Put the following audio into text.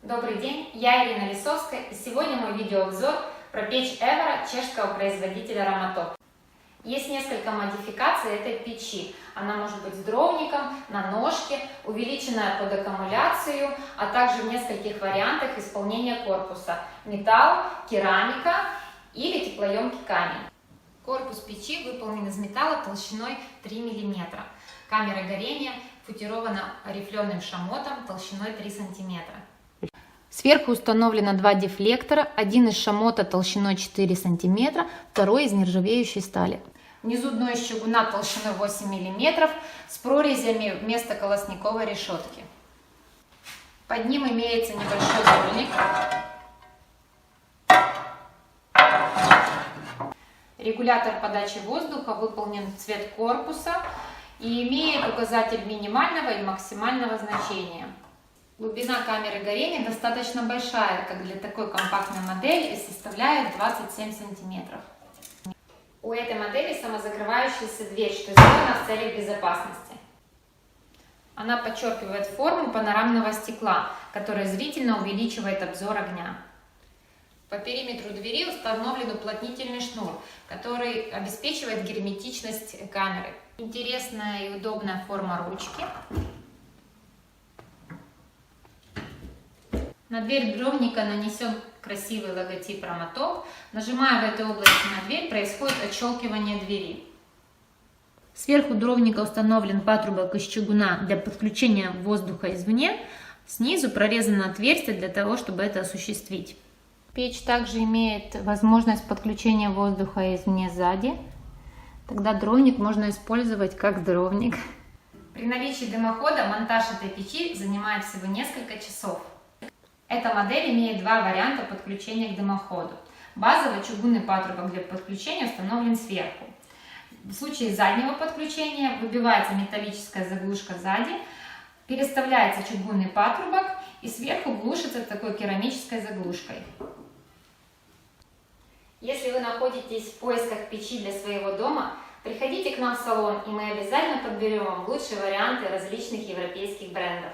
Добрый день, я Ирина Лисовская, и сегодня мой видеообзор про печь Evora чешского производителя Ramatop. Есть несколько модификаций этой печи. Она может быть с дровником, на ножке, увеличенная под аккумуляцию, а также в нескольких вариантах исполнения корпуса: металл, керамика или теплоемкий камень. Корпус печи выполнен из металла толщиной 3 мм. Камера горения футирована рифленым шамотом толщиной 3 см. Сверху установлено два дефлектора, один из шамота толщиной 4 см, второй из нержавеющей стали. Внизу дно из чугуна толщиной 8 мм с прорезями вместо колосниковой решетки. Под ним имеется небольшой дольник. Регулятор подачи воздуха выполнен в цвет корпуса и имеет указатель минимального и максимального значения. Глубина камеры горения достаточно большая, как для такой компактной модели, и составляет 27 см. У этой модели самозакрывающаяся дверь, что сделано в целях безопасности. Она подчеркивает форму панорамного стекла, которое зрительно увеличивает обзор огня. По периметру двери установлен уплотнительный шнур, который обеспечивает герметичность камеры. Интересная и удобная форма ручки. На дверь дровника нанесен красивый логотип Ramatop. Нажимая в этой области на дверь, происходит отщелкивание двери. Сверху дровника установлен патрубок из чугуна для подключения воздуха извне. Снизу прорезано отверстие для того, чтобы это осуществить. Печь также имеет возможность подключения воздуха извне сзади. Тогда дровник можно использовать как дровник. При наличии дымохода монтаж этой печи занимает всего несколько часов. Эта модель имеет два варианта подключения к дымоходу. Базовый чугунный патрубок для подключения установлен сверху. В случае заднего подключения выбивается металлическая заглушка сзади, переставляется чугунный патрубок и сверху глушится такой керамической заглушкой. Если вы находитесь в поисках печи для своего дома, приходите к нам в салон, и мы обязательно подберем вам лучшие варианты различных европейских брендов.